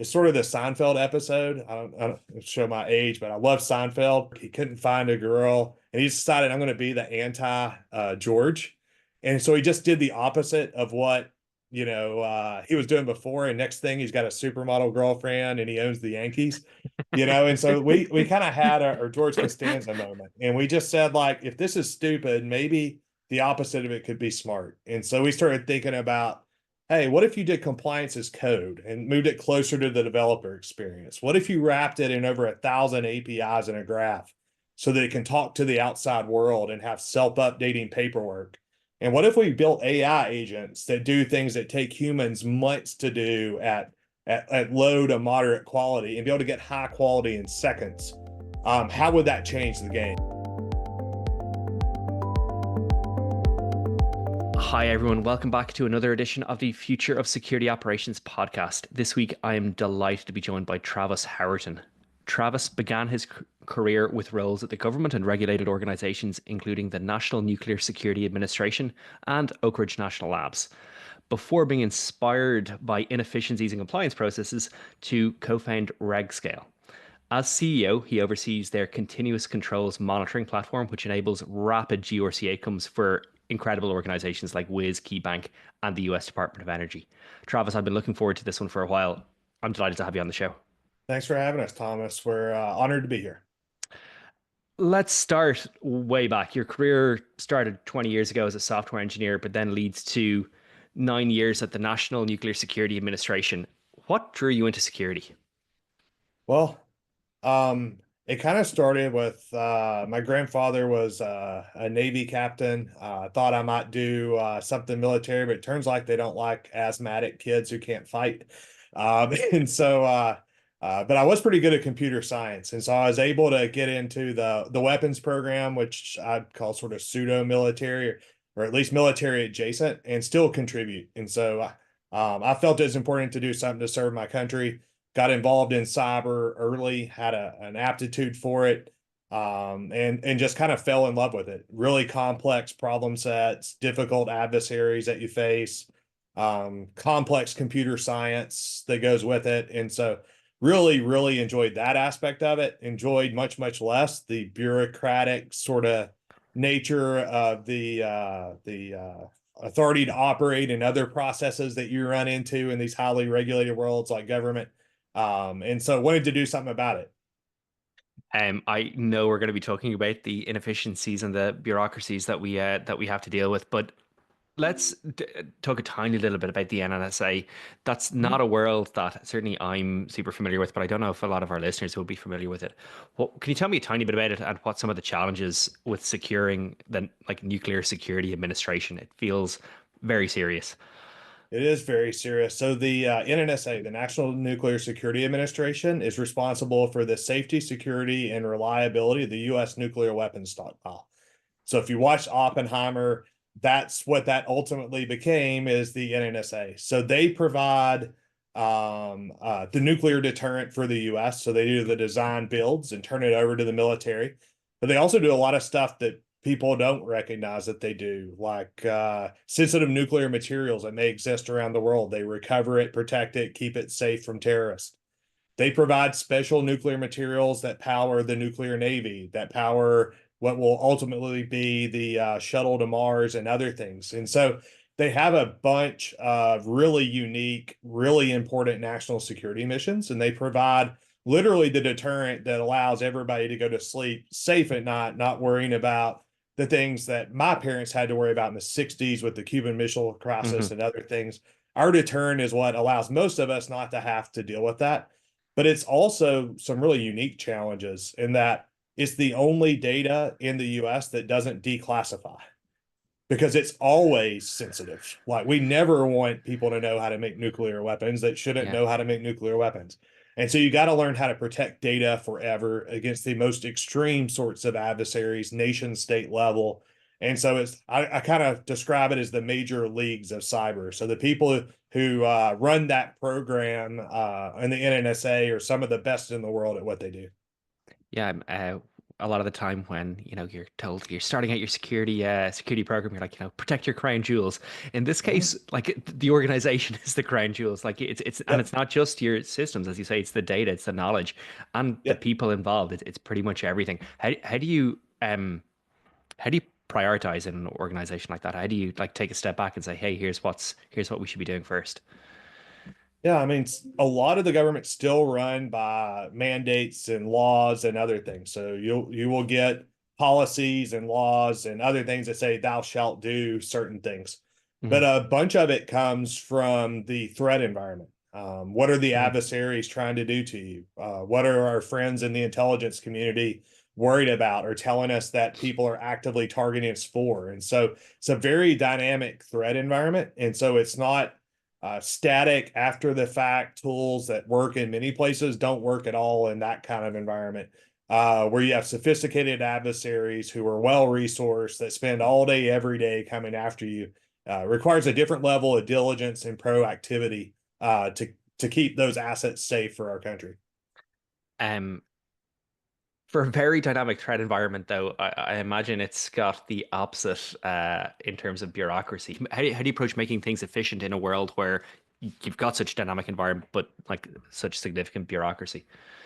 It's sort of the Seinfeld episode. I don't show my age, but I love Seinfeld. He couldn't find a girl, and he decided I'm going to be the anti George, and so he just did the opposite of what he was doing before. And next thing, he's got a supermodel girlfriend, and he owns the Yankees. And so we kind of had our George Costanza moment, and we just said, like, if this is stupid, maybe the opposite of it could be smart. And so we started thinking about, hey, what if you did compliance as code and moved it closer to the developer experience? What if you wrapped it in over 1,000 APIs in a graph so that it can talk to the outside world and have self-updating paperwork? And what if we built AI agents that do things that take humans months to do at low to moderate quality and be able to get high quality in seconds? How would that change the game? Hi, everyone. Welcome back to another edition of the Future of Security Operations podcast. This week, I am delighted to be joined by Travis Howerton. Travis began his career with roles at the government and regulated organizations, including the National Nuclear Security Administration and Oak Ridge National Labs, before being inspired by inefficiencies in compliance processes to co-found RegScale. As CEO, he oversees their continuous controls monitoring platform, which enables rapid GRC outcomes for incredible organizations like Wiz, Keybank, and the US Department of Energy. Travis, I've been looking forward to this one for a while. I'm delighted to have you on the show. Thanks for having us, Thomas. We're honored to be here. Let's start way back. Your career started 20 years ago as a software engineer, but then leads to 9 years at the National Nuclear Security Administration. What drew you into security? Well, it kind of started with my grandfather was a Navy captain. Thought I might do something military, but it turns like they don't like asthmatic kids who can't fight. And so, but I was pretty good at computer science, and so I was able to get into the weapons program, which I'd call sort of pseudo military, or at least military adjacent, and still contribute. And so, I felt it was important to do something to serve my country. Got involved in cyber early, had an aptitude for it, and just kind of fell in love with it. Really complex problem sets, difficult adversaries that you face, complex computer science that goes with it. And so really enjoyed that aspect of it. Enjoyed much less the bureaucratic sort of nature of the authority to operate and other processes that you run into in these highly regulated worlds like government. And so wanted to do something about it. I know we're going to be talking about the inefficiencies and the bureaucracies that we have to deal with, but let's talk a tiny little bit about the NNSA. That's not a world that certainly I'm super familiar with, but I don't know if a lot of our listeners will be familiar with it. Can you tell me a tiny bit about it and what some of the challenges with securing the nuclear security administration? It feels very serious. It is very serious. So the NNSA, the National Nuclear Security Administration, is responsible for the safety, security, and reliability of the U.S. nuclear weapons stockpile. So if you watch Oppenheimer, that's what that ultimately became, is the NNSA. So they provide the nuclear deterrent for the U.S. So they do the design builds and turn it over to the military. But they also do a lot of stuff that people don't recognize that they do, like sensitive nuclear materials that may exist around the world. They recover it, protect it, keep it safe from terrorists. They provide special nuclear materials that power the nuclear navy, that power what will ultimately be the shuttle to Mars and other things. And so they have a bunch of really unique, really important national security missions, and they provide literally the deterrent that allows everybody to go to sleep safe at night, not worrying about the things that my parents had to worry about in the 60s with the Cuban Missile Crisis and other things. Our deterrent is what allows most of us not to have to deal with that. But it's also some really unique challenges in that it's the only data in the US that doesn't declassify, because it's always sensitive. Like, we never want people to know how to make nuclear weapons that shouldn't know how to make nuclear weapons. And so you got to learn how to protect data forever against the most extreme sorts of adversaries, nation state level. And so I kind of describe it as the major leagues of cyber. So the people who run that program in the NNSA are some of the best in the world at what they do. Yeah, a lot of the time when, you're told you're starting out your security program, you're like, protect your crown jewels. In this Mhm. case, like the organization is the crown jewels. Like and Yep. it's not just your systems, as you say, it's the data, it's the knowledge, and the Yep. people involved. It's pretty much everything. How do you prioritize in an organization like that? How do you like take a step back and say, hey, here's what we should be doing first? Yeah, I mean, a lot of the government's still run by mandates and laws and other things. So you will get policies and laws and other things that say thou shalt do certain things. But Hmm. a bunch of it comes from the threat environment. What are the Hmm. adversaries trying to do to you? What are our friends in the intelligence community worried about or telling us that people are actively targeting us for? And so it's a very dynamic threat environment. And so it's not static after the fact tools that work in many places don't work at all in that kind of environment. Where you have sophisticated adversaries who are well resourced that spend all day, every day coming after you, requires a different level of diligence and proactivity to keep those assets safe for our country. Um, for a very dynamic threat environment, though, I imagine it's got the opposite in terms of bureaucracy. How do you approach making things efficient in a world where you've got such dynamic environment, but like such significant bureaucracy?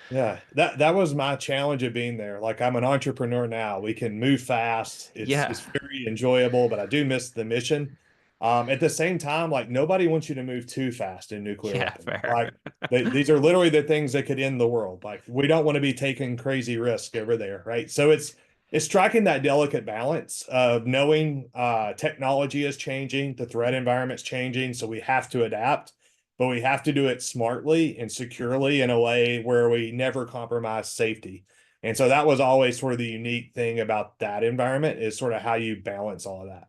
Yeah, that was my challenge of being there. Like I'm an entrepreneur now. We can move fast. Yeah, It's very enjoyable, but I do miss the mission. At the same time, like nobody wants you to move too fast in nuclear yeah, weapons. fair. Like these are literally the things that could end the world. Like we don't want to be taking crazy risk over there, right? So it's striking that delicate balance of knowing technology is changing, the threat environment's changing, so we have to adapt, but we have to do it smartly and securely in a way where we never compromise safety. And so that was always sort of the unique thing about that environment is sort of how you balance all of that.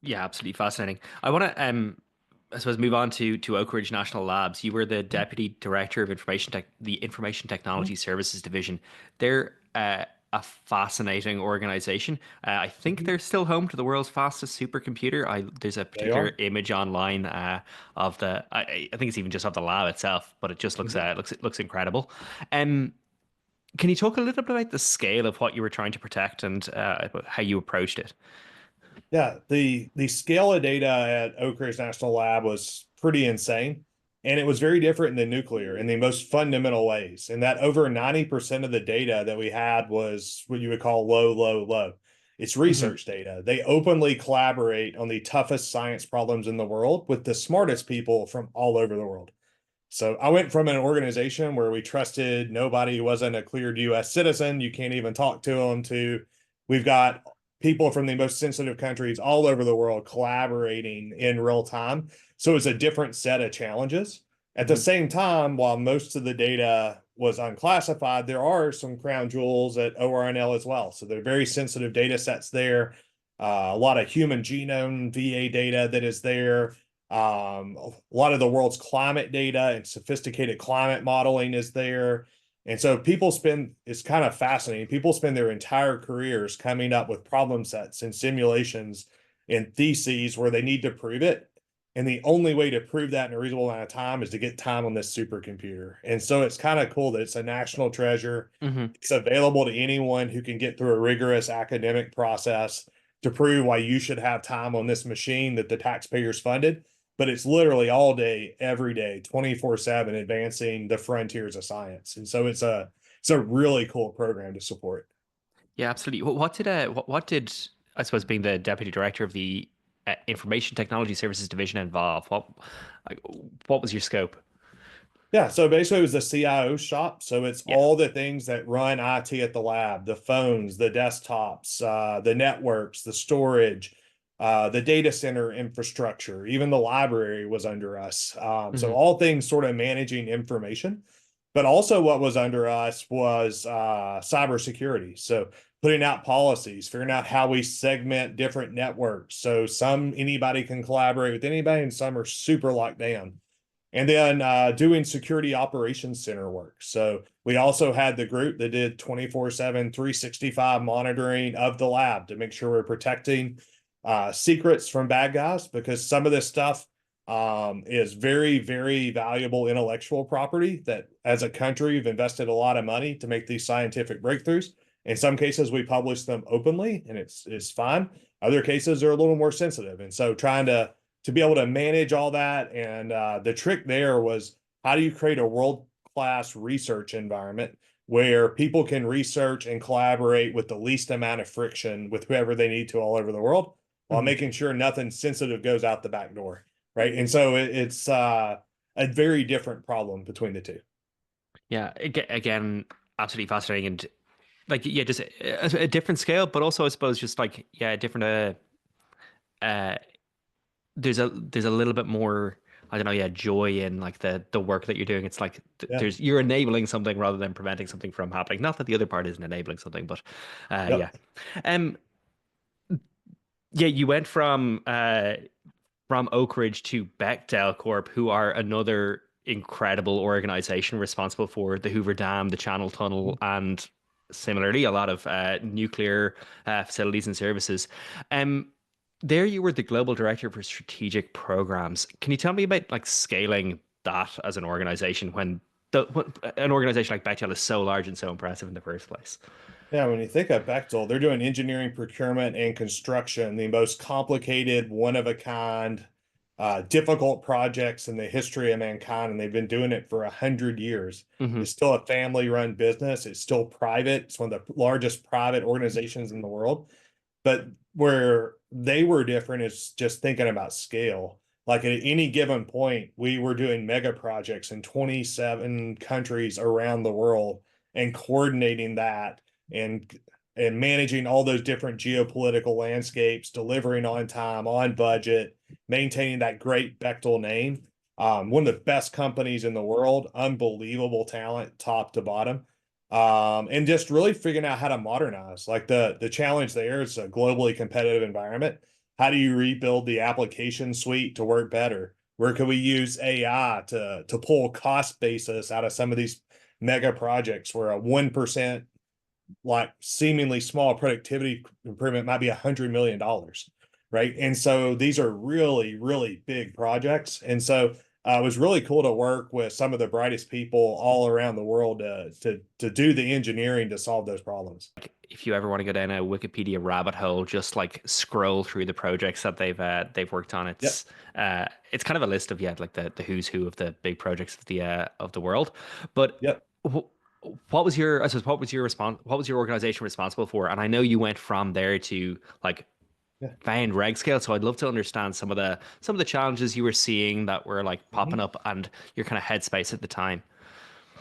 Yeah, absolutely fascinating. I want to I suppose move on to Oak Ridge National Labs. You were the deputy director of the Information Technology Services Division. They're a fascinating organization. I think Mhm. they're still home to the world's fastest supercomputer. There's a They particular are. image online of the. I think it's even just of the lab itself, but it just Mhm. looks incredible. Um, can you talk a little bit about the scale of what you were trying to protect and how you approached it? Yeah, the scale of data at Oak Ridge National Lab was pretty insane. And it was very different than nuclear in the most fundamental ways. And that over 90% of the data that we had was what you would call low, low, low. It's Hmm. research data. They openly collaborate on the toughest science problems in the world with the smartest people from all over the world. So I went from an organization where we trusted nobody who wasn't a cleared US citizen, you can't even talk to them, to we've got people from the most sensitive countries all over the world collaborating in real time. So it's a different set of challenges. At the Hmm. same time, while most of the data was unclassified, there are some crown jewels at ORNL as well. So they're very sensitive data sets there. A lot of human genome VA data that is there. A lot of the world's climate data and sophisticated climate modeling is there. And so it's kind of fascinating. People spend their entire careers coming up with problem sets and simulations and theses where they need to prove it. And the only way to prove that in a reasonable amount of time is to get time on this supercomputer. And so it's kind of cool that it's a national treasure. Hmm. It's available to anyone who can get through a rigorous academic process to prove why you should have time on this machine that the taxpayers funded, but it's literally all day, every day, 24/7 advancing the frontiers of science. And so it's a really cool program to support. Yeah, absolutely. What did I suppose being the deputy director of the Information Technology Services Division involve? Like, what was your scope? Yeah, so basically it was the CIO shop. So it's Yeah. all the things that run IT at the lab, the phones, the desktops, the networks, the storage, the data center infrastructure, even the library was under us. So Hmm. all things sort of managing information. But also what was under us was cybersecurity. So putting out policies, figuring out how we segment different networks. So some anybody can collaborate with anybody, and some are super locked down. And then doing security operations center work. So we also had the group that did 24/7, 365 monitoring of the lab to make sure we're protecting secrets from bad guys, because some of this stuff is very, very valuable intellectual property that as a country, we've invested a lot of money to make these scientific breakthroughs. In some cases, we publish them openly and it's fine. Other cases are a little more sensitive. And so trying to be able to manage all that. And the trick there was, how do you create a world-class research environment where people can research and collaborate with the least amount of friction with whoever they need to all over the world, while making sure nothing sensitive goes out the back door, right? And so it's a very different problem between the two. Yeah, again, absolutely fascinating, and like yeah, just a different scale, but also I suppose just like yeah, different. Uh, there's a little bit more. I don't know, yeah, joy in like the work that you're doing. It's like Yeah. there's you're enabling something rather than preventing something from happening. Not that the other part isn't enabling something, but yeah. Yep. Um, yeah, you went from Oak Ridge to Bechtel Corp, who are another incredible organization responsible for the Hoover Dam, the Channel Tunnel, and similarly a lot of nuclear facilities and services. Um, there you were the global director for strategic programs. Can you tell me about like scaling that as an organization when an organization like Bechtel is so large and so impressive in the first place? Yeah, when you think of Bechtel, they're doing engineering, procurement, and construction, the most complicated, one of a kind, difficult projects in the history of mankind, and they've been doing it for 100 years. Hmm. It's still a family-run business. It's still private. It's one of the largest private organizations in the world. But where they were different is just thinking about scale. Like at any given point, we were doing mega projects in 27 countries around the world and coordinating that and managing all those different geopolitical landscapes, delivering on time, on budget, maintaining that great Bechtel name. One of the best companies in the world, unbelievable talent, top to bottom. And just really figuring out how to modernize. Like the challenge there is a globally competitive environment. How do you rebuild the application suite to work better? Where can we use AI to pull cost basis out of some of these mega projects where a 1% like seemingly small productivity improvement might be $100 million, right? And so these are really, really big projects. And so it was really cool to work with some of the brightest people all around the world to do the engineering to solve those problems. If you ever want to go down a Wikipedia rabbit hole, just like scroll through the projects that they've worked on. Yep. It's kind of a list of yeah, like the who's who of the big projects of the world. But Yep. what was your I suppose what was your organization responsible for? And I know you went from there to like Yeah. found RegScale, so I'd love to understand some of the challenges you were seeing that were like Mhm. popping up and your kind of headspace at the time.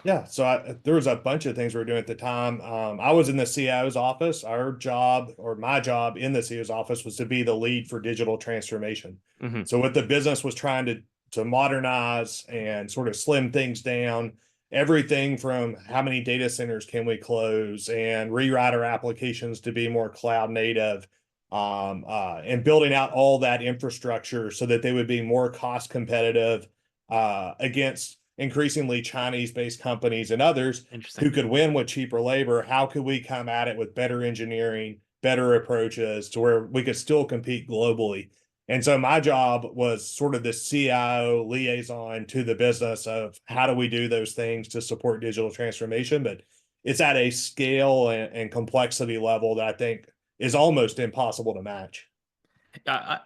Yeah, so there was a bunch of things we were doing at the time. I was in the CIO's office. Our job, or my job in the CIO's office, was to be the lead for digital transformation. Hmm. So what the business was trying to modernize and sort of slim things down, everything from how many data centers can we close and rewrite our applications to be more cloud native, and building out all that infrastructure so that they would be more cost competitive against increasingly Chinese-based companies and others Interesting. who could win with cheaper labor. How could we come at it with better engineering, better approaches to where we could still compete globally? And so my job was sort of the CIO liaison to the business of how do we do those things to support digital transformation, but it's at a scale and complexity level that I think is almost impossible to match. I,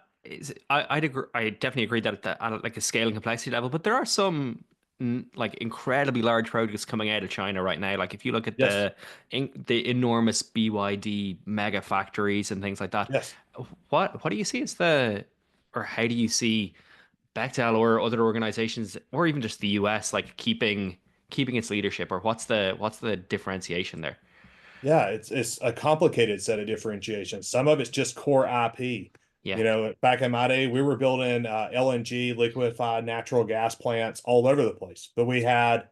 I'd agree, I definitely agree that at like a scale and complexity level, but there are some like incredibly large projects coming out of China right now. Like if you look at Yes. the enormous BYD mega factories and things like that, Yes. what do you see as or how do you see Bechtel or other organizations or even just the US like keeping its leadership, or what's the differentiation there? Yeah, it's a complicated set of differentiations. Some of it's just core IP. Yeah. You know, back in my day, we were building LNG, liquefied natural gas plants all over the place, but we had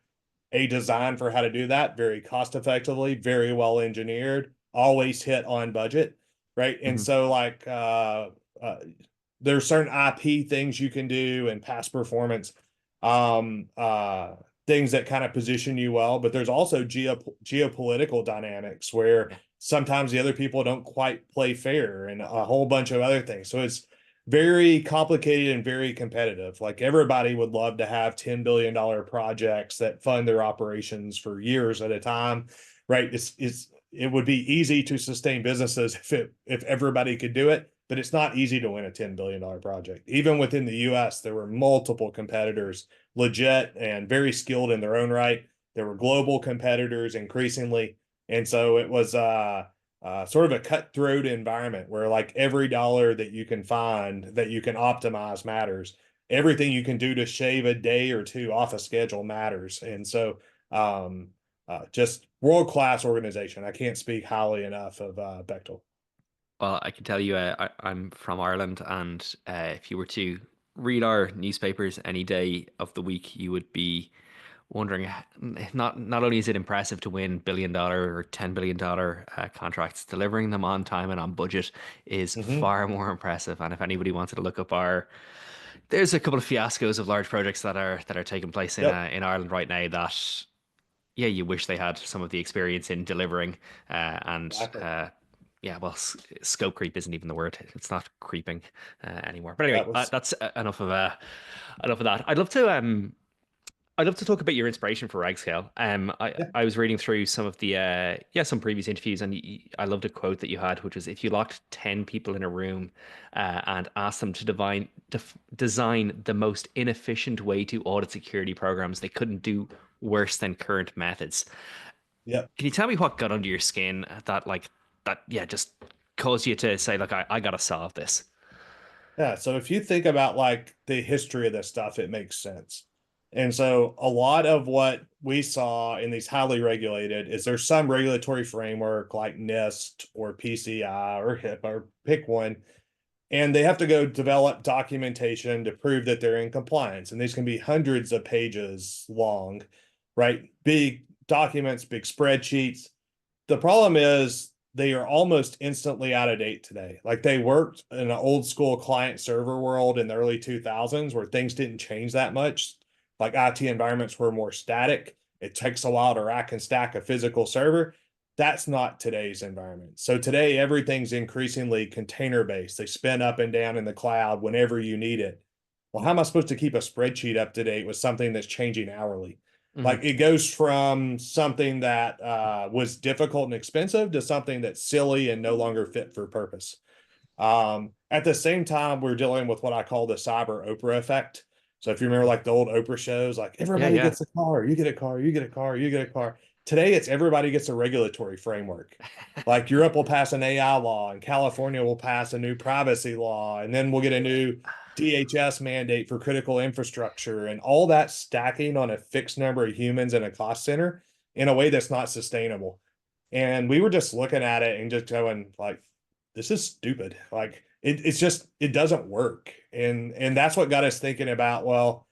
a design for how to do that very cost effectively, very well engineered, always hit on budget, right? And Hmm. so, like, uh, there's certain IP things you can do and past performance. Um, uh, Things that kind of position you well, but there's also geopolitical dynamics where Yeah. sometimes the other people don't quite play fair and a whole bunch of other things. So it's very complicated and very competitive. Like everybody would love to have $10 billion projects that fund their operations for years at a time, right? It would be easy to sustain businesses if everybody could do it, but it's not easy to win a $10 billion project. Even within the US, there were multiple competitors, legit and very skilled in their own right. There were global competitors increasingly. And so it was sort of a cutthroat environment where like every dollar that you can find that you can optimize matters. Everything you can do to shave a day or two off a schedule matters. And so just world-class organization. I can't speak highly enough of Bechtel. Well, I can tell you, I'm from Ireland, and if you were to read our newspapers any day of the week, you would be wondering, not only is it impressive to win $1 billion or $10 billion contracts, delivering them on time and on budget is Mm-hmm. far more impressive. And if anybody wanted to look up there's a couple of fiascos of large projects that are taking place Yep, in Ireland right now that, yeah, you wish they had some of the experience in delivering. And exactly. yeah, well, scope creep isn't even the word. It's not creeping anymore. But anyway, That was, that's enough of that. I'd love to talk about your inspiration for RegScale. yeah, I was reading through some of the some previous interviews, and I loved a quote that you had, which was, if you locked 10 people in a room and asked them to design the most inefficient way to audit security programs, they couldn't do worse than current methods. yeah. Can you tell me what got under your skin that yeah, just caused you to say, like, I gotta solve this? Yeah, so if you think about like the history of this stuff, it makes sense. And so a lot of what we saw in these highly regulated is there's some regulatory framework like NIST or PCI or HIPAA or pick one, and they have to go develop documentation to prove that they're in compliance. And these can be hundreds of pages long, right? Big documents, big spreadsheets. The problem is they are almost instantly out of date today. Like they worked in an old school client server world in the early 2000s where things didn't change that much. Like IT environments were more static. It takes a while to rack and stack a physical server. That's not today's environment. So today everything's increasingly container based. They spin up and down in the cloud whenever you need it. Well, how am I supposed to keep a spreadsheet up to date with something that's changing hourly? Hmm. Like it goes from something that was difficult and expensive to something that's silly and no longer fit for purpose. At the same time, we're dealing with what I call the cyber Oprah effect. So if you remember like the old Oprah shows, like Yeah, everybody yeah. gets a car, you get a car, you get a car, you get a car. Today it's everybody gets a regulatory framework. Like Europe will pass an AI law and California will pass a new privacy law, and then we'll get a new DHS mandate for critical infrastructure and all that stacking on a fixed number of humans in a cost center in a way that's not sustainable. And we were just looking at it and just going like, this is stupid. Like it's just it doesn't work. And that's what got us thinking about, well,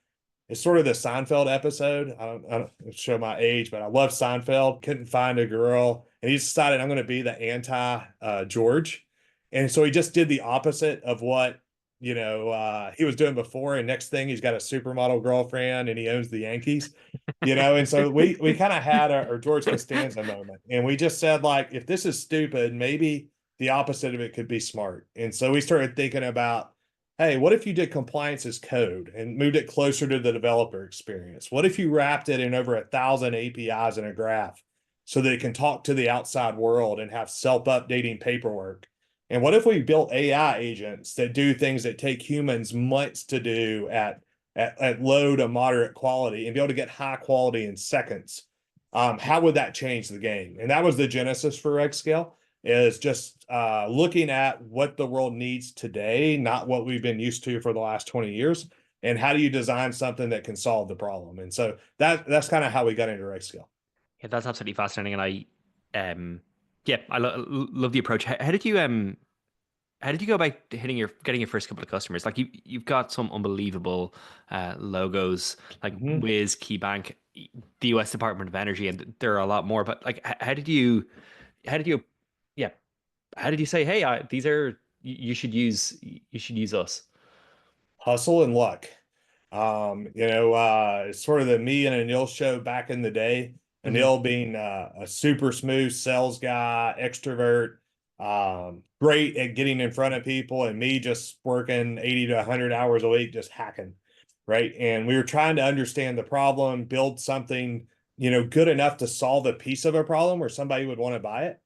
it's sort of the Seinfeld episode. I don't show my age, but I love Seinfeld. Couldn't find a girl, and he decided I'm going to be the anti George, and so he just did the opposite of what he was doing before. And next thing, he's got a supermodel girlfriend, and he owns the Yankees, And so we kind of had our George Costanza moment, and we just said like, if this is stupid, maybe the opposite of it could be smart. And so we started thinking about, hey, what if you did compliance as code and moved it closer to the developer experience? What if you wrapped it in over 1,000 APIs in a graph so that it can talk to the outside world and have self-updating paperwork? And what if we built AI agents that do things that take humans months to do at low to moderate quality and be able to get high quality in seconds? How would that change the game? And that was the genesis for RegScale, is just looking at what the world needs today, not what we've been used to for the last 20 years. And how do you design something that can solve the problem? And so that's kind of how we got into RegScale. Yeah, that's absolutely fascinating, and yeah, I love the approach. How did you go about getting your first couple of customers? Like you've got some unbelievable logos like Mm-hmm. Wiz, Keybank, the U.S. Department of Energy, and there are a lot more. But like, how did you, yeah, how did you say, hey, these are you should use us? Hustle and luck. It's sort of the me and Anil show back in the day. Hmm. Anil being a super smooth sales guy, extrovert, great at getting in front of people, and me just working 80 to 100 hours a week, just hacking, right? And we were trying to understand the problem, build something, good enough to solve a piece of a problem where somebody would want to buy it.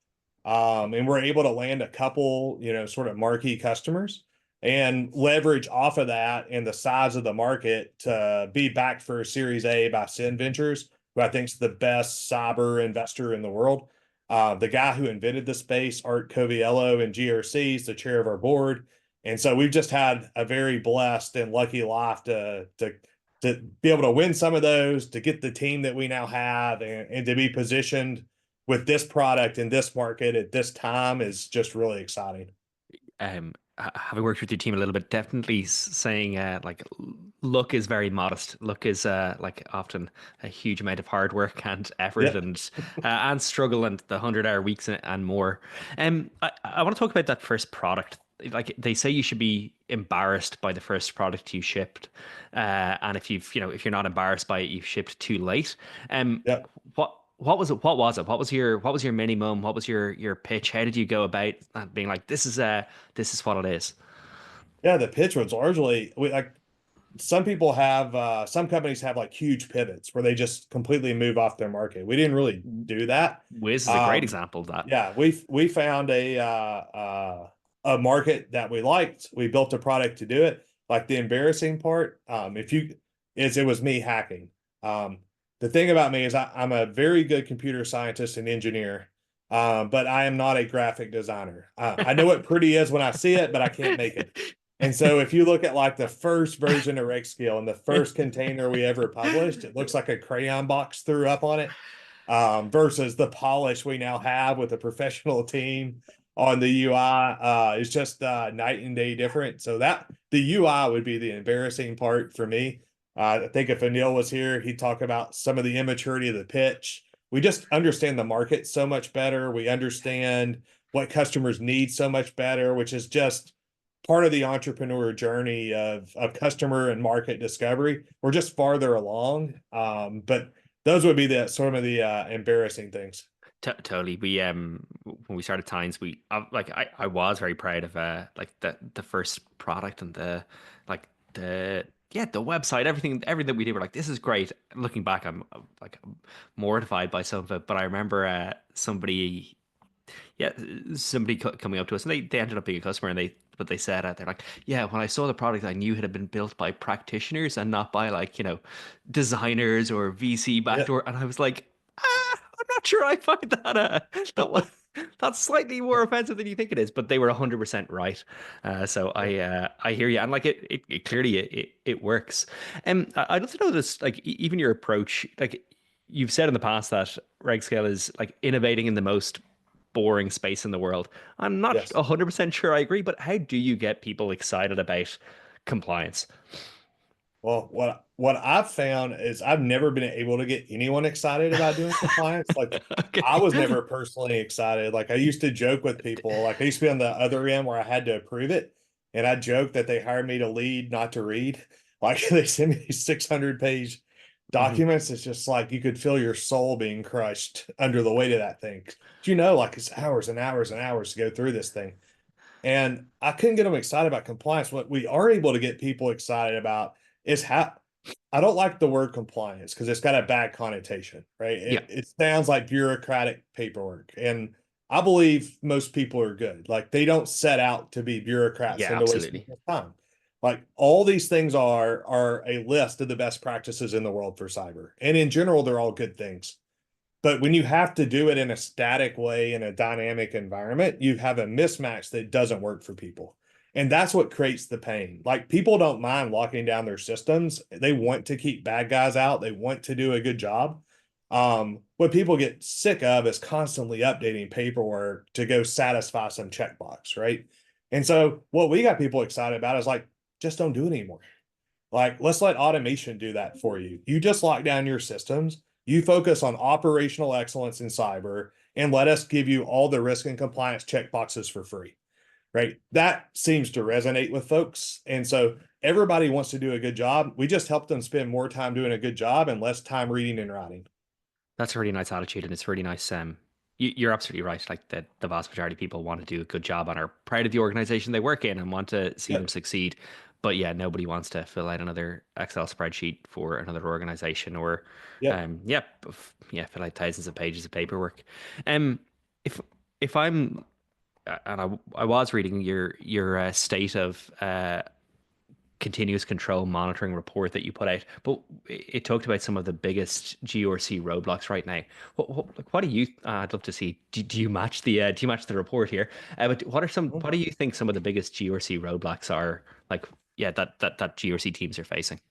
And we're able to land a couple, sort of marquee customers and leverage off of that and the size of the market to be backed for Series A by Sin Ventures, who I think is the best cyber investor in the world. The guy who invented the space, Art Coviello in GRC, is the chair of our board. And so we've just had a very blessed and lucky life to be able to win some of those, to get the team that we now have, and to be positioned with this product in this market at this time is just really exciting. Having worked with your team a little bit, definitely saying like luck is very modest. Luck is like often a huge amount of hard work and effort Yep. and struggle and the 100-hour weeks and more. I want to talk about that first product. Like they say, you should be embarrassed by the first product you shipped, and if you're not embarrassed by it, you've shipped too late. Yep. What was it? What was it? What was your minimum? What was your pitch? How did you go about being like, this is what it is? Yeah, the pitch was largely like some people have some companies have like huge pivots where they just completely move off their market. We didn't really do that. Wiz is a great Um, example of that. yeah, we found a market that we liked. We built a product to do it. Like the embarrassing part, if you is it was me hacking. The thing about me is I'm a very good computer scientist and engineer, but I am not a graphic designer. I know what pretty is when I see it, but I can't make it. And so if you look at like the first version of RegScale and the first container we ever published, it looks like a crayon box threw up on it, versus the polish we now have with a professional team on the UI. Is just night and day different. So that the UI would be the embarrassing part for me. I think if Anil was here, he'd talk about some of the immaturity of the pitch. We just understand the market so much better. We understand what customers need so much better, which is just part of the entrepreneur journey of customer and market discovery. We're just farther along. But those would be the sort of the embarrassing things. Totally. We when we started Tines, I was very proud of like the first product and like the the website, everything we did. We're like, this is great. Looking back, I'm like mortified by some of it, but I remember yeah, somebody coming up to us, and they ended up being a customer, and they said they're like, yeah, when I saw the product, I knew it had been built by practitioners and not by like designers or VC Yeah. backdoor. And I was like, I'm not sure I find that's slightly more offensive than you think it is, but they were 100% right. So I hear you, and like it clearly it works. I'd love to know this, like even your approach, like you've said in the past that RegScale is like innovating in the most boring space in the world. I'm not Yes. 100% sure I agree, but how do you get people excited about compliance? Well, what I've found is I've never been able to get anyone excited about doing compliance. Like I Okay. was never personally excited. Like I used to joke with people. Like I used to be on the other end where I had to approve it, and I joked that they hired me to lead, not to read. Like they send me these 600-page Mhm. documents. It's just like you could feel your soul being crushed under the weight of that thing. Like it's hours and hours and hours to go through this thing. And I couldn't get them excited about compliance. What we are able to get people excited about is how I don't like the word compliance because it's got a bad connotation, right? Yeah. It sounds like bureaucratic paperwork. And I believe most people are good. Like they don't set out to be bureaucrats Yeah, and to waste absolutely. people's time. Like all these things are a list of the best practices in the world for cyber. And in general, they're all good things. But when you have to do it in a static way in a dynamic environment, you have a mismatch that doesn't work for people. And that's what creates the pain. Like people don't mind locking down their systems. They want to keep bad guys out. They want to do a good job. What people get sick of is constantly updating paperwork to go satisfy some checkbox, right? And so what we got people excited about is like, just don't do it anymore. Like, let's let automation do that for you. You just lock down your systems. You focus on operational excellence in cyber, and let us give you all the risk and compliance checkboxes for free. Right. That seems to resonate with folks. And so everybody wants to do a good job. We just help them spend more time doing a good job and less time reading and writing. That's a really nice attitude, and it's really nice. you're absolutely right. Like the vast majority of people want to do a good job and are proud of the organization they work in and want to see them Yep. succeed. But yeah, nobody wants to fill out another Excel spreadsheet for another organization or, Yep. yeah, fill out thousands of pages of paperwork. Um, if if I'm and I was reading your state of continuous control monitoring report that you put out, but it talked about some of the biggest GRC roadblocks right now. What do you? I'd love to see. Do you match the report here? But what do you think some of the biggest GRC roadblocks are? Like, yeah, that GRC teams are facing.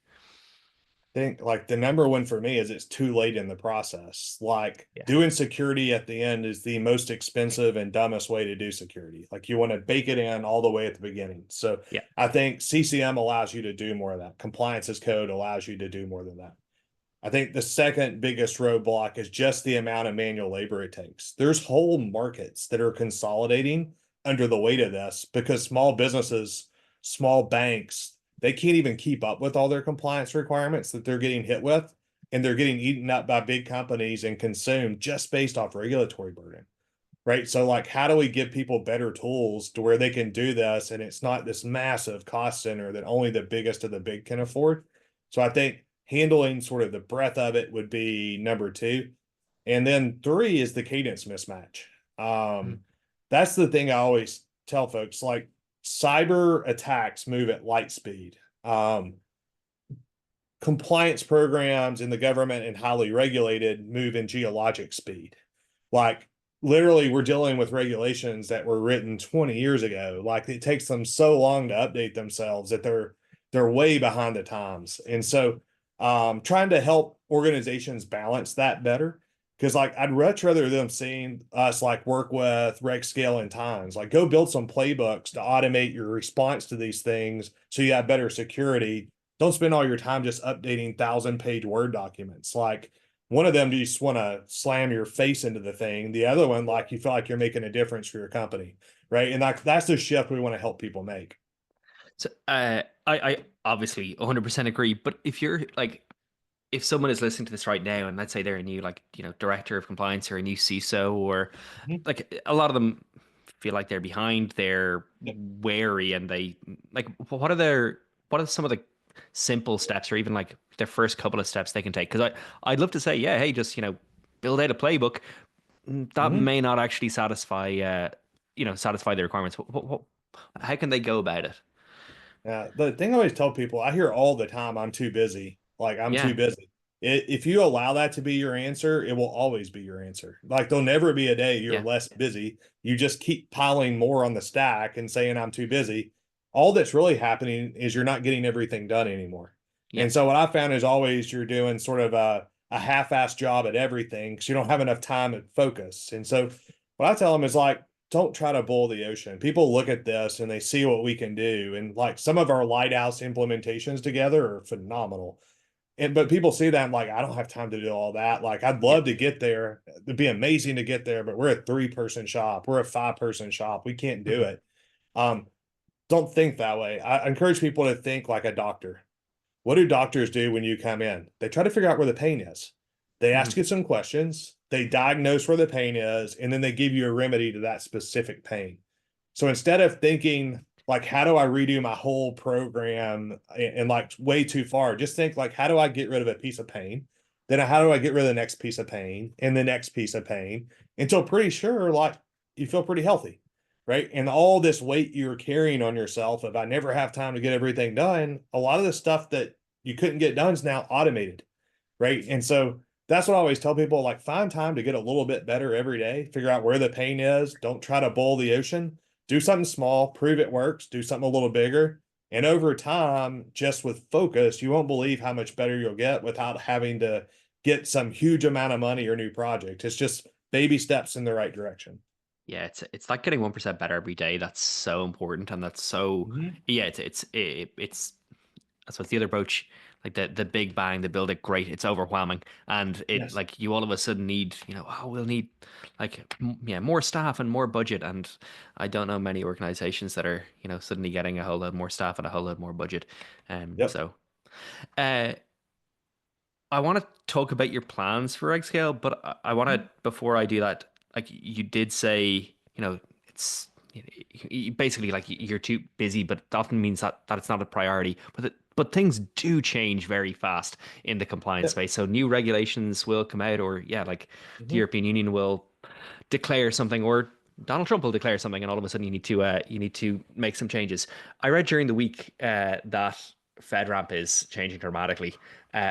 Think like the number one for me is it's too late in the process. Like Yeah, doing security at the end is the most expensive and dumbest way to do security. Like you want to bake it in all the way at the beginning. So yeah. I think CCM allows you to do more of that. Compliance as code allows you to do more than that. I think the second biggest roadblock is just the amount of manual labor it takes. There's whole markets that are consolidating under the weight of this because small businesses, small banks, they can't even keep up with all their compliance requirements that they're getting hit with. And they're getting eaten up by big companies and consumed just based off regulatory burden. Right. So, like, how do we give people better tools to where they can do this? And it's not this massive cost center that only the biggest of the big can afford. So, I think handling sort of the breadth of it would be number two. And then three is the cadence mismatch. Mhm. Um, that's the thing I always tell folks, like cyber attacks move at light speed. Compliance programs in the government and highly regulated move in geologic speed. Like literally, we're dealing with regulations that were written 20 years ago. Like it takes them so long to update themselves that they're way behind the times. And so trying to help organizations balance that better. Because like I'd much rather them seeing us like work with RegScale and Times, like go build some playbooks to automate your response to these things so you have better security. Don't spend all your time just updating 1,000-page Word documents. Like one of them, you just want to slam your face into the thing. The other one, like you feel like you're making a difference for your company, right? And like that's the shift we want to help people make. So, I obviously 100% agree. But if you're like, if someone is listening to this right now, and let's say they're a new, like, director of compliance or a new CISO, or Mhm. like a lot of them feel like they're behind, they're Yep. wary, and they like, what are some of the simple steps, or even like their first couple of steps they can take? Because I'd love to say, yeah, hey, just build out a playbook. That Mhm. may not actually satisfy the requirements. How can they go about it? Yeah, the thing I always tell people, I hear all the time, I'm too busy. Like I'm too Yeah, busy. If you allow that to be your answer, it will always be your answer. Like there'll never be a day you're yeah, less busy. You just keep piling more on the stack and saying I'm too busy. All that's really happening is you're not getting everything done anymore. yeah. And so what I found is always you're doing sort of a half-assed job at everything because you don't have enough time and focus. And so what I tell them is like, don't try to boil the ocean. People look at this and they see what we can do. And like some of our lighthouse implementations together are phenomenal. And but people see that I'm like, I don't have time to do all that. Like I'd Yeah. love to get there. It'd be amazing to get there, but we're a 3-person shop. We're a 5-person shop. We can't do Mhm. it. Um, don't think that way. I encourage people to think like a doctor. What do doctors do when you come in? They try to figure out where the pain is. They ask Mhm. you some questions, they diagnose where the pain is, and then they give you a remedy to that specific pain. So instead of thinking like, how do I redo my whole program and like way too far, just think like, how do I get rid of a piece of pain? Then how do I get rid of the next piece of pain and the next piece of pain until pretty sure like you feel pretty healthy, right? And all this weight you're carrying on yourself of I never have time to get everything done. A lot of the stuff that you couldn't get done is now automated, right? And so that's what I always tell people like find time to get a little bit better every day, figure out where the pain is. Don't try to boil the ocean. Do something small, prove it works, do something a little bigger. And over time, just with focus, you won't believe how much better you'll get without having to get some huge amount of money or new project. It's just baby steps in the right direction. Yeah, it's like getting 1% better every day. That's so important, and that's so, Mhm. yeah. It's I suppose the other approach, like the big bang, the build it great. It's overwhelming, and it Yes. like you all of a sudden need, oh, we'll need like yeah, more staff and more budget. And I don't know many organizations that are suddenly getting a whole lot more staff and a whole lot more budget. Yep. So uh I want to talk about your plans for RegScale, but I want to, before I do that, like you did say, it's basically like you're too busy, but it often means that it's not a priority. But things do change very fast in the compliance Yep. space. So new regulations will come out, or yeah, like the Mhm. European Union will declare something, or Donald Trump will declare something, and all of a sudden you need to make some changes. I read during the week that FedRAMP is changing dramatically.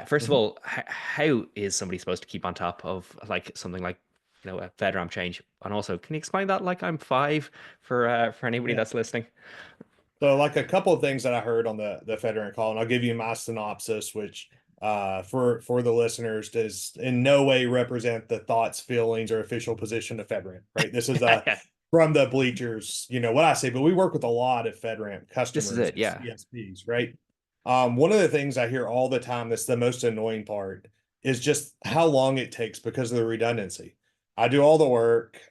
First of Mhm. all, how is somebody supposed to keep on top of like something like a FedRAMP change? And also, can you explain that like I'm five for anybody Yeah. that's listening? So like a couple of things that I heard on the veteran call, and I'll give you my synopsis, which for the listeners does in no way represent the thoughts, feelings, or official position of FedRAMP, right? This is Yeah, from the bleachers, what I say, but we work with a lot of FedRAMP this is customers it. and Yeah. CSPs, right? One of the things I hear all the time that's the most annoying part is just how long it takes because of the redundancy. I do all the work,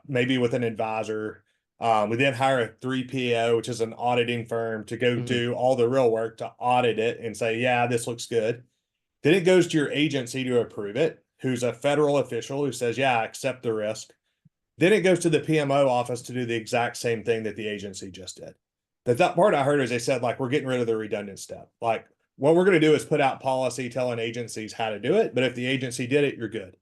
maybe with an advisor. We then hire a 3PO, which is an auditing firm, to go Mhm. do all the real work to audit it and say, yeah, this looks good. Then it goes to your agency to approve it, who's a federal official who says, yeah, I accept the risk. Then it goes to the PMO office to do the exact same thing that the agency just did. That part I heard is they said, like, we're getting rid of the redundant step. Like, what we're going to do is put out policy telling agencies how to do it. But if the agency did it, you're good.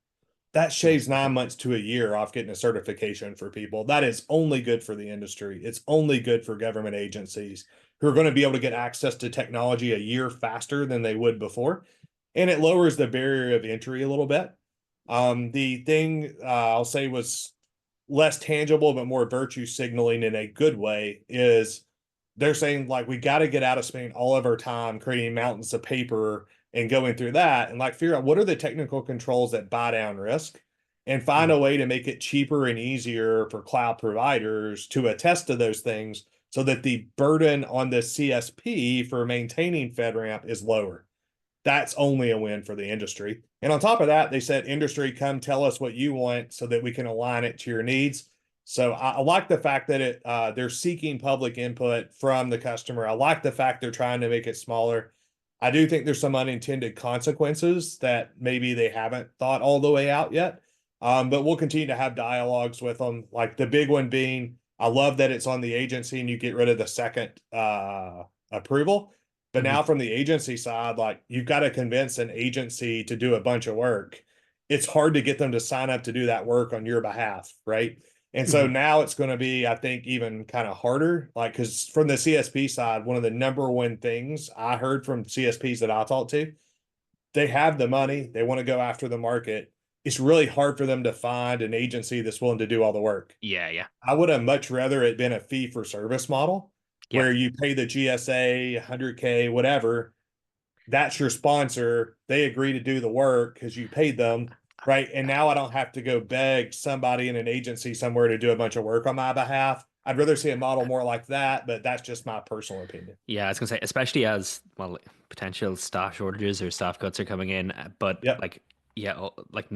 That Yeah. shaves 9 months to a year off getting a certification for people. That is only good for the industry. It's only good for government agencies who are going to be able to get access to technology a year faster than they would before. And it lowers the barrier of entry a little bit. The thing I'll say was less tangible, but more virtue signaling in a good way is they're saying, like, we got to get out of spending all of our time creating mountains of paper and going through that, and like figure out what are the technical controls that buy down risk and find Mhm. a way to make it cheaper and easier for cloud providers to attest to those things so that the burden on the CSP for maintaining FedRAMP is lower. That's only a win for the industry. And on top of that, they said, industry, come tell us what you want so that we can align it to your needs. So I like the fact that they're seeking public input from the customer. I like the fact they're trying to make it smaller. I do think there's some unintended consequences that maybe they haven't thought all the way out yet. But we'll continue to have dialogues with them. Like the big one being, I love that it's on the agency and you get rid of the second approval. But Mhm. now from the agency side, like you've got to convince an agency to do a bunch of work. It's hard to get them to sign up to do that work on your behalf, right? And so Mhm. now it's going to be, I think, even kind of harder. Like, because from the CSP side, one of the number one things I heard from CSPs that I talked to, they have the money, they want to go after the market. It's really hard for them to find an agency that's willing to do all the work. Yeah. Yeah. I would have much rather it been a fee for service model Yeah. where you pay the GSA 100K, whatever. That's your sponsor. They agree to do the work because you paid them, right? And now I don't have to go beg somebody in an agency somewhere to do a bunch of work on my behalf. I'd rather see a model more like that, but that's just my personal opinion. Yeah, I was gonna say, especially as well, potential staff shortages or staff cuts are coming in, but Yep. like, yeah, like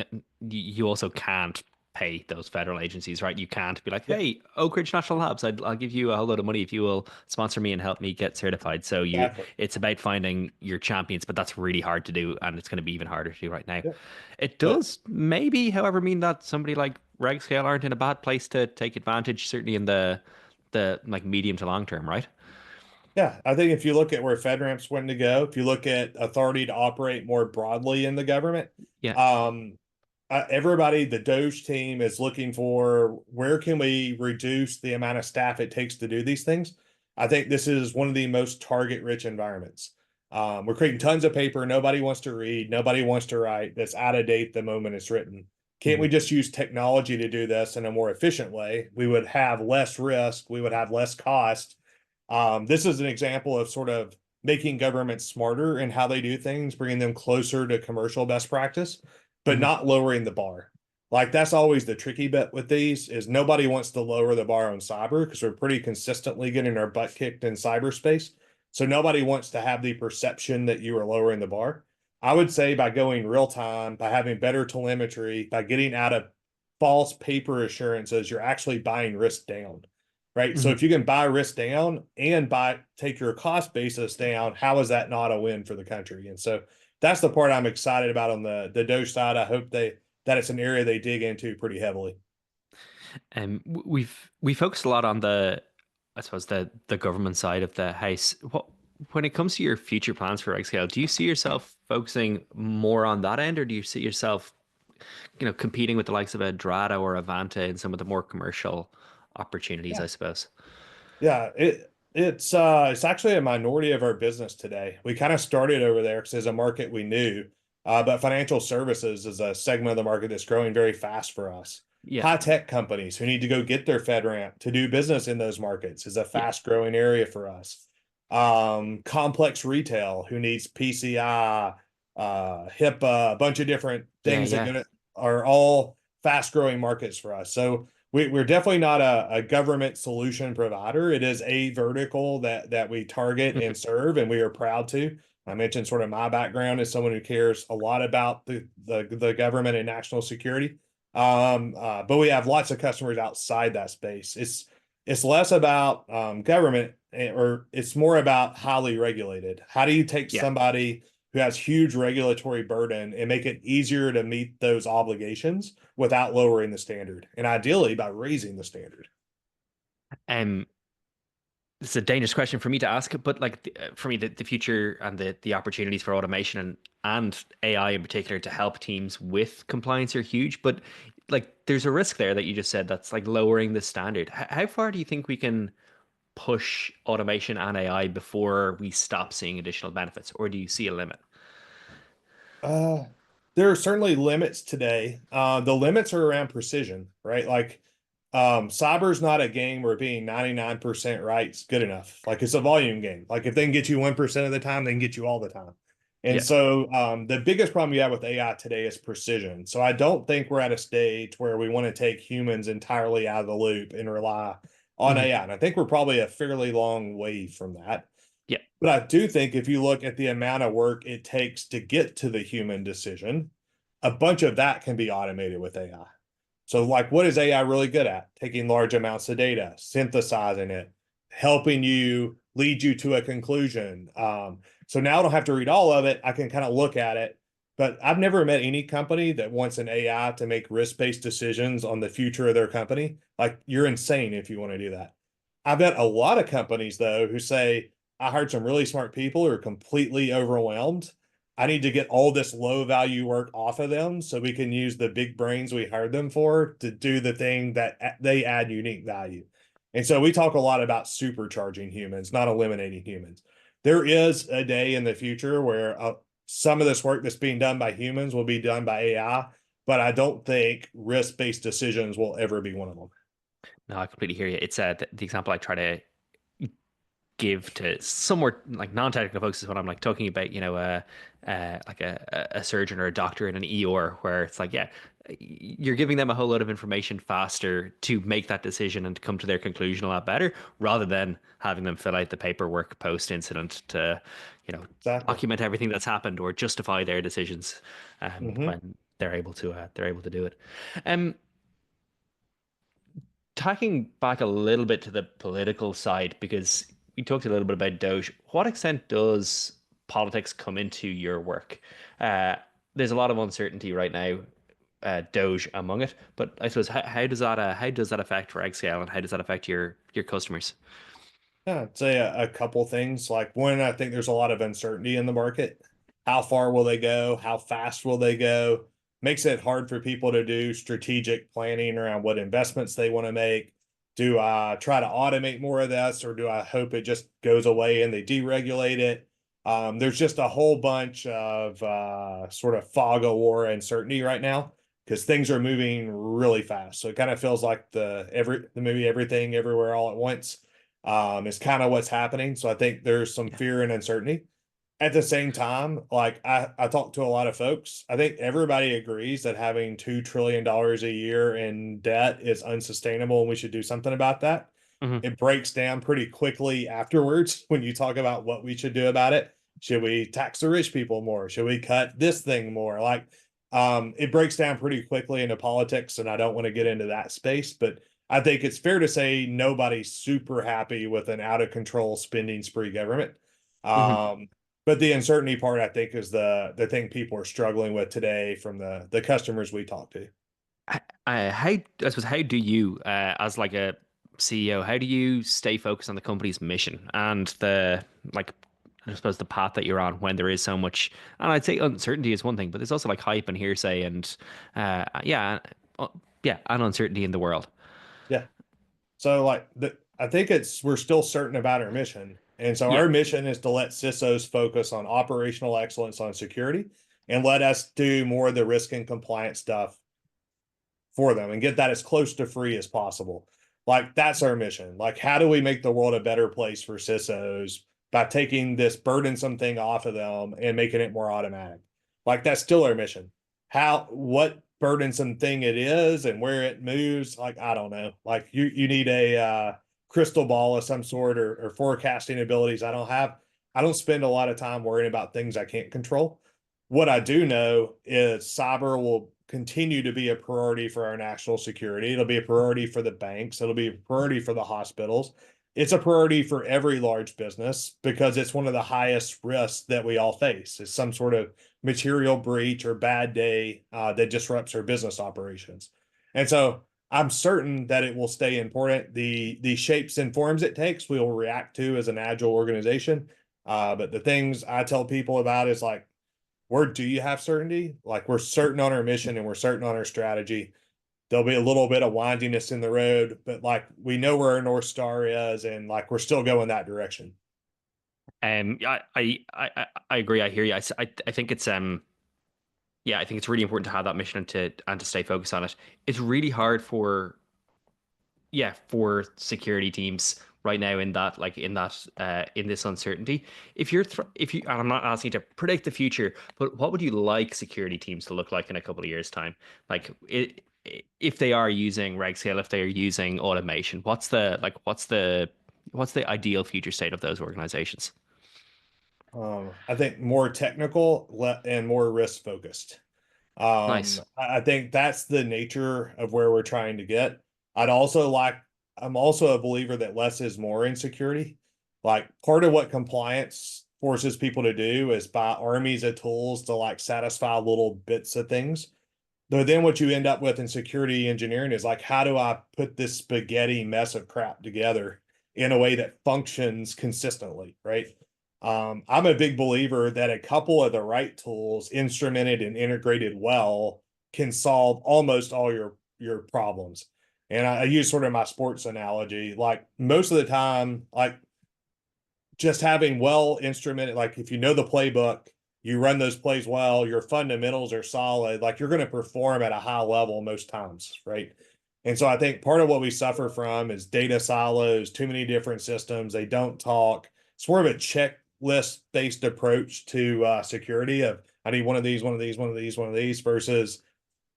you also can't pay those federal agencies, right? You can't be like, Yep. hey, Oak Ridge National Labs, I'll give you a whole load of money if you will sponsor me and help me get certified. So Exactly. it's about finding your champions, but that's really hard to do, and it's going to be even harder to do right now. Yep. It But does maybe, however, mean that somebody like RegScale aren't in a bad place to take advantage, certainly in the like medium to long term, right? yeah, I think if you look at where FedRAMP's wanting to go, if you look at authority to operate more broadly in the government, Yeah. um, everybody, the Doge team is looking for where can we reduce the amount of staff it takes to do these things. I think this is one of the most target-rich environments. We're creating tons of paper. Nobody wants to read. Nobody wants to write. That's out of date the moment it's written. Can't we Mhm. just use technology to do this in a more efficient way? We would have less risk. We would have less cost. This is an example of sort of making government smarter in how they do things, bringing them closer to commercial best practice, but Mhm. not lowering the bar. Like that's always the tricky bit with these is nobody wants to lower the bar on cyber because we're pretty consistently getting our butt kicked in cyberspace. So nobody wants to have the perception that you are lowering the bar. I would say by going real time, by having better telemetry, by getting out of false paper assurances, you're actually buying risk down, right? So Mhm. if you can buy risk down and take your cost basis down, how is that not a win for the country? And so that's the part I'm excited about on the Doge side. I hope that it's an area they dig into pretty heavily. We focused a lot on I suppose the government side of the house. When it comes to your future plans for RegScale, do you see yourself focusing more on that end, or do you see yourself, competing with the likes of a Drata or Avanta in some of the more commercial opportunities, Yeah. I suppose? Yeah, it's actually a minority of our business today. We kind of started over there because it's a market we knew, but financial services is a segment of the market that's growing very fast for us. Yeah, High tech companies who need to go get their FedRAMP to do business in those markets is a yeah, fast growing area for us. Complex retail who needs PCI, HIPAA, a bunch of different yeah, things that yeah. are all fast growing markets for us. So we're definitely not a government solution provider. It is a vertical that we target Mhm. and serve, and we are proud to. I mentioned sort of my background as someone who cares a lot about the government and national security. But we have lots of customers outside that space. It's less about government, or it's more about highly regulated. How do you take Yeah. somebody who has huge regulatory burden and make it easier to meet those obligations without lowering the standard, and ideally by raising the standard? Um, it's a dangerous question for me to ask, but like for me, the future and the opportunities for automation and AI in particular to help teams with compliance are huge. But like, there's a risk there that you just said that's like lowering the standard. How far do you think we can push automation and AI before we stop seeing additional benefits, or do you see a limit? Uh, there are certainly limits today. The limits are around precision, right? Like, cyber's not a game where being 99% right is good enough. Like, it's a volume game. Like, if they can get you 1% of the time, they can get you all the time. And Yeah. so, the biggest problem you have with AI today is precision. So I don't think we're at a stage where we want to take humans entirely out of the loop and rely on Hmm. AI. And I think we're probably a fairly long way from that. Yeah. But I do think if you look at the amount of work it takes to get to the human decision, a bunch of that can be automated with AI. So, like, what is AI really good at? Taking large amounts of data, synthesizing it, helping you lead you to a conclusion. So now I don't have to read all of it. I can kind of look at it. But I've never met any company that wants an AI to make risk-based decisions on the future of their company. Like, you're insane if you want to do that. I've met a lot of companies, though, who say, I hired some really smart people who are completely overwhelmed. I need to get all this low value work off of them so we can use the big brains we hired them for to do the thing that they add unique value. And so we talk a lot about supercharging humans, not eliminating humans. There is a day in the future where some of this work that's being done by humans will be done by AI, but I don't think risk-based decisions will ever be one of them. No, I completely hear you. It's the example I try to give to somewhat like non-technical folks is when I'm like talking about, like a surgeon or a doctor in an ER, where it's like, yeah, you're giving them a whole lot of information faster to make that decision and to come to their conclusion a lot better, rather than having them fill out the paperwork post incident to, Exactly. document everything that's happened or justify their decisions, Hmm. when they're able to do it. Um, Talking back a little bit to the political side, because we talked a little bit about Doge. What extent does politics come into your work? Uh, there's a lot of uncertainty right now, Doge among it. But I suppose how does that affect RegScale, and how does that affect your customers? Yeah, I'd say a couple things. Like, one, I think there's a lot of uncertainty in the market. How far will they go? How fast will they go? Makes it hard for people to do strategic planning around what investments they want to make. Do I try to automate more of this, or do I hope it just goes away and they deregulate it? There's just a whole bunch of sort of fog of war uncertainty right now because things are moving really fast. So it kind of feels like the movie Everything Everywhere All at Once is kind of what's happening. So I think there's some Yeah. fear and uncertainty. At the same time, like, I talked to a lot of folks. I think everybody agrees that having $2 trillion a year in debt is unsustainable and we should do something about that. Hmm. It breaks down pretty quickly afterwards when you talk about what we should do about it. Should we tax the rich people more? Should we cut this thing more? Like, it breaks down pretty quickly into politics, and I don't want to get into that space, but I think it's fair to say nobody's super happy with an out of control spending spree government. Hmm. Um, but the uncertainty part, I think, is the thing people are struggling with today from the customers we talk to. I suppose, how do you, as like a CEO, how do you stay focused on the company's mission and the like, I suppose the path that you're on when there is so much, and I'd say uncertainty is one thing, but there's also like hype and hearsay and, uh, yeah, and uncertainty in the world. Yeah. So I think we're still certain about our mission. And so Yeah. our mission is to let CISOs focus on operational excellence on security and let us do more of the risk and compliance stuff for them and get that as close to free as possible. Like that's our mission. Like, how do we make the world a better place for CISOs by taking this burdensome thing off of them and making it more automatic? Like that's still our mission. What burdensome thing it is and where it moves, like I don't know. Like you need a crystal ball of some sort or forecasting abilities I don't have. I don't spend a lot of time worrying about things I can't control. What I do know is cyber will continue to be a priority for our national security. It'll be a priority for the banks. It'll be a priority for the hospitals. It's a priority for every large business because it's one of the highest risks that we all face. It's some sort of material breach or bad day that disrupts our business operations. And so I'm certain that it will stay important. The shapes and forms it takes, we will react to as an agile organization. But the things I tell people about is like, where do you have certainty? Like we're certain on our mission and we're certain on our strategy. There'll be a little bit of windiness in the road, but like we know where our North Star is and like we're still going that direction. I agree. I hear you. I think it's yeah, I think it's really important to have that mission and to stay focused on it. It's really hard for for security teams right now in that in this uncertainty. If you and I'm not asking you to predict the future, but what would you like security teams to look like in a couple of years' time? Like if they are using RegScale, if they are using automation, what's the ideal future state of those organizations? I think more technical and more risk focused. Nice. I think that's the nature of where we're trying to get. I'd also like, I'm also a believer that less is more in security. Like part of what compliance forces people to do is buy armies of tools to like satisfy little bits of things. But then what you end up with in security engineering is like, how do I put this spaghetti mess of crap together in a way that functions consistently, right? I'm a big believer that a couple of the right tools, instrumented and integrated well, can solve almost all your problems. And I use sort of my sports analogy. Like most of the time, like just having well instrumented, like if you know the playbook, you run those plays well, your fundamentals are solid, like you're going to perform at a high level most times, right? And so I think part of what we suffer from is data silos, too many different systems, they don't talk. It's more of a checklist based approach to security of I need one of these, one of these, one of these, one of these versus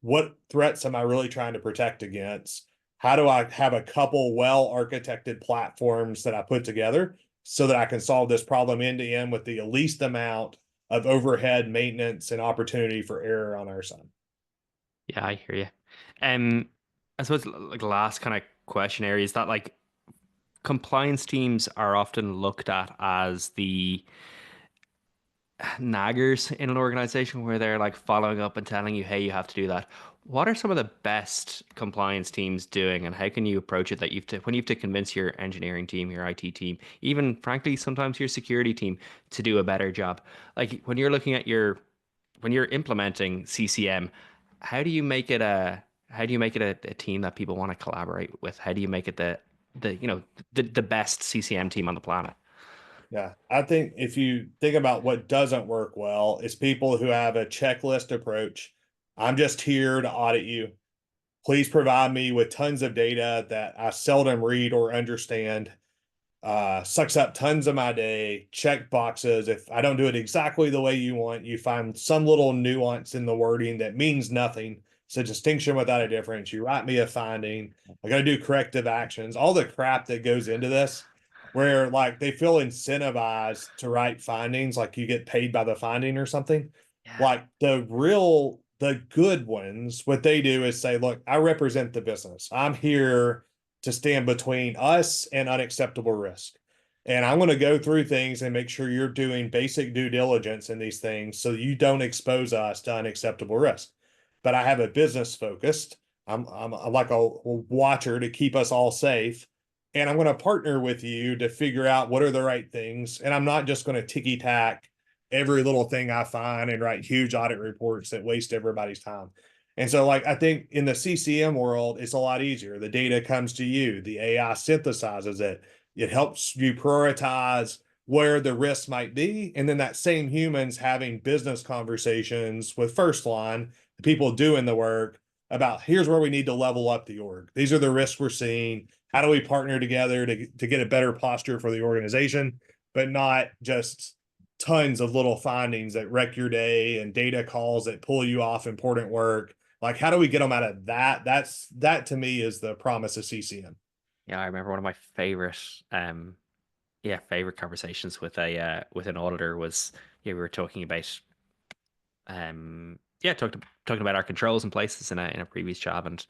what threats am I really trying to protect against? How do I have a couple well architected platforms that I put together so that I can solve this problem end to end with the least amount of overhead maintenance and opportunity for error on our side? Yeah, I hear you. I suppose like the last kind of question area is that like compliance teams are often looked at as the naggers in an organization where they're like following up and telling you, hey, you have to do that. What are some of the best compliance teams doing, and how can you approach it that when you have to convince your engineering team, your IT team, even frankly, sometimes your security team to do a better job? Like when you're looking at when you're implementing CCM, how do you make it a team that people want to collaborate with? How do you make it the best CCM team on the planet? Yeah, I think if you think about what doesn't work well, it's people who have a checklist approach. I'm just here to audit you. Please provide me with tons of data that I seldom read or understand. Sucks up tons of my day, check boxes. If I don't do it exactly the way you want, you find some little nuance in the wording that means nothing. It's a distinction without a difference. You write me a finding. I got to do corrective actions, all the crap that goes into this, where like they feel incentivized to write findings, like you get paid by the finding or something. Yeah. Like the good ones, what they do is say, look, I represent the business. I'm here to stand between us and unacceptable risk. And I'm going to go through things and make sure you're doing basic due diligence in these things so you don't expose us to unacceptable risk. But I have a business focused. I'm like a watcher to keep us all safe. And I'm going to partner with you to figure out what are the right things. And I'm not just going to ticky tack every little thing I find and write huge audit reports that waste everybody's time. And so, like, I think in the CCM world, it's a lot easier. The data comes to you, the AI synthesizes it, it helps you prioritize where the risks might be. And then that same humans having business conversations with first line, the people doing the work about here's where we need to level up the org. These are the risks we're seeing. How do we partner together to get a better posture for the organization, but not just tons of little findings that wreck your day and data calls that pull you off important work. Like, how do we get them out of that? That to me is the promise of CCM. Yeah, I remember one of my favorite conversations with a with an auditor was, we were talking about talking about our controls and places in a previous job, and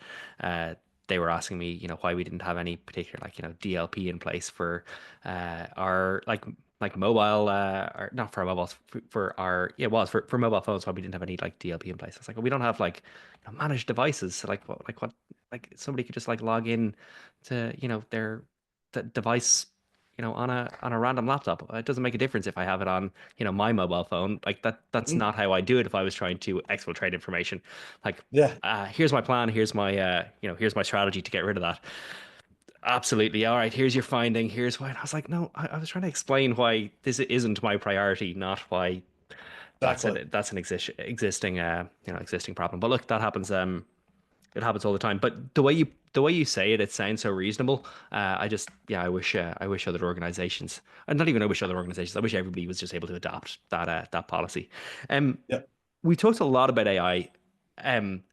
they were asking me, why we didn't have any particular, like, DLP in place for our like mobile, or not for our mobiles, for our, yeah, it was for mobile phones, why we didn't have any like DLP in place. It's like, well, we don't have like, managed devices. So like what, like somebody could just like log in to, their device, on a random laptop. It doesn't make a difference if I have it on, my mobile phone. Like that's Mhm. not how I do it if I was trying to exfiltrate information. Like, Yeah, here's my plan, here's my here's my strategy to get rid of that. Absolutely. All right, here's your finding. Here's why. And I was like, no, I was trying to explain why this isn't my priority, not why exactly. that's an existing existing problem. But look, that happens. It happens all the time. But the way you say it, it sounds so reasonable. I just, I wish other organizations, and not even I wish other organizations, I wish everybody was just able to adopt that policy. Um, Yep. we talked a lot about AI, um,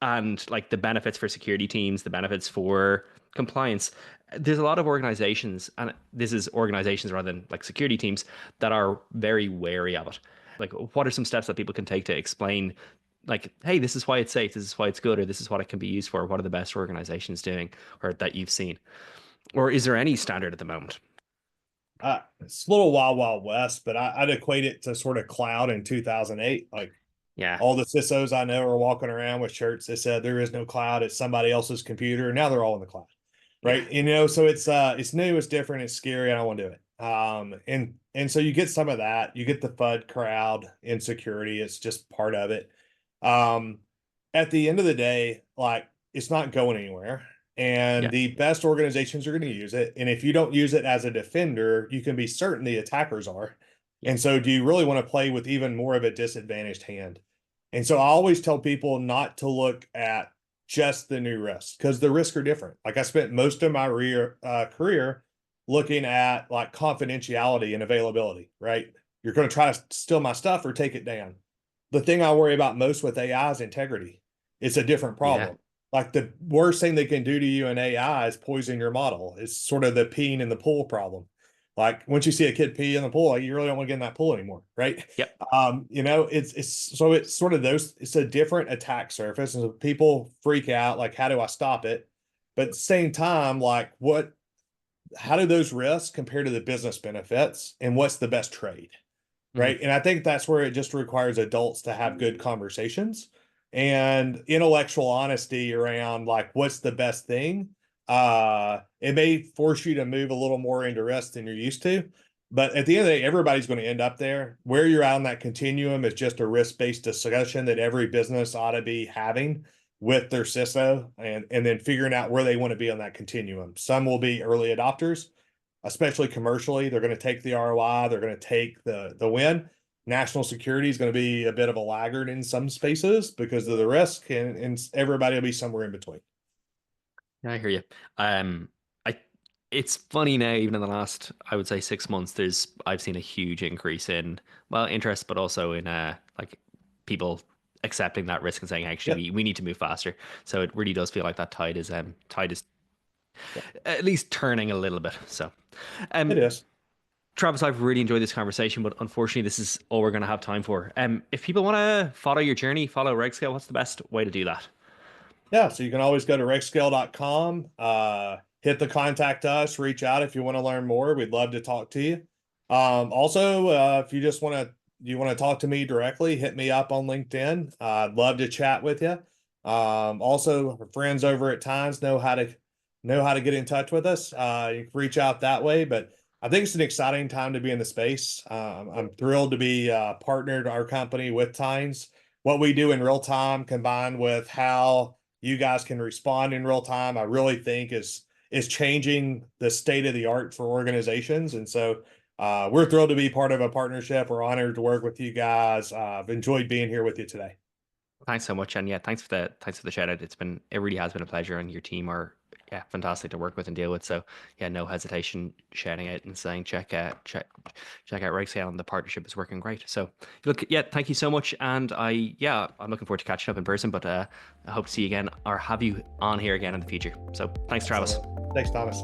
and like the benefits for security teams, the benefits for compliance. There's a lot of organizations, and this is organizations rather than like security teams, that are very wary of it. Like, what are some steps that people can take to explain, like, hey, this is why it's safe, this is why it's good, or this is what it can be used for? What are the best organizations doing, or that you've seen? Or is there any standard at the moment? It's a little wild west, but I'd equate it to sort of cloud in 2008. Like, Yeah, all the CISOs I know are walking around with shirts that said there is no cloud, it's somebody else's computer. Now they're all in the cloud. yeah, Right. So it's new, it's different, it's scary. I don't want to do it. And so you get some of that. You get the FUD crowd insecurity. It's just part of it. Um, at the end of the day, like, it's not going anywhere. And yeah, the best organizations are going to use it. And if you don't use it as a defender, you can be certain the attackers are. yeah, And so do you really want to play with even more of a disadvantaged hand? And so I always tell people not to look at just the new risks because the risks are different. Like, I spent most of my career looking at like confidentiality and availability, right? You're going to try to steal my stuff or take it down. The thing I worry about most with AI is integrity. It's a different yeah, problem. Like, the worst thing they can do to you in AI is poison your model. It's sort of the peeing in the pool problem. Like, once you see a kid pee in the pool, you really don't want to get in that pool anymore, right? yep, It's sort of those, it's a different attack surface. And so people freak out, like, how do I stop it? But at the same time, like, how do those risks compare to the business benefits and what's the best trade? mhm, Right. And I think that's where it just requires adults to have good conversations and intellectual honesty around like what's the best thing. It may force you to move a little more into risk than you're used to. But at the end of the day, everybody's going to end up there. Where you're out on that continuum is just a risk-based discussion that every business ought to be having with their CISO and then figuring out where they want to be on that continuum. Some will be early adopters, especially commercially. They're going to take the ROI, they're going to take the win. National security is going to be a bit of a laggard in some spaces because of the risk, and everybody will be somewhere in between. yeah, I hear you. Um, I it's funny now, even in the last, I would say, 6 months, I've seen a huge increase in, well, interest, but also in like people accepting that risk and saying, actually, Yep. we need to move faster. So it really does feel like that tide is Yep. at least turning a little bit. So, It um, is. Travis, I've really enjoyed this conversation, but unfortunately, this is all we're going to have time for. If people want to follow your journey, follow RegScale, what's the best way to do that? Yeah. So you can always go to regscale.com, hit the contact us, reach out if you want to learn more. We'd love to talk to you. Also, if you want to talk to me directly, hit me up on LinkedIn. I'd love to chat with you. Also, our friends over at Times know how to get in touch with us. You can reach out that way, but I think it's an exciting time to be in the space. I'm thrilled to be partnered our company with Times. What we do in real time, combined with how you guys can respond in real time, I really think is changing the state of the art for organizations. And so we're thrilled to be part of a partnership. We're honored to work with you guys. I've enjoyed being here with you today. Thanks so much, and yeah, thanks for the shout out. It really has been a pleasure, and your team are fantastic to work with and deal with. So yeah, no hesitation shouting out and saying check out RegScale, and the partnership is working great. So look, yeah, thank you so much, and I'm looking forward to catching up in person, but I hope to see you again or have you on here again in the future. So thanks, Travis. Thanks, Thomas.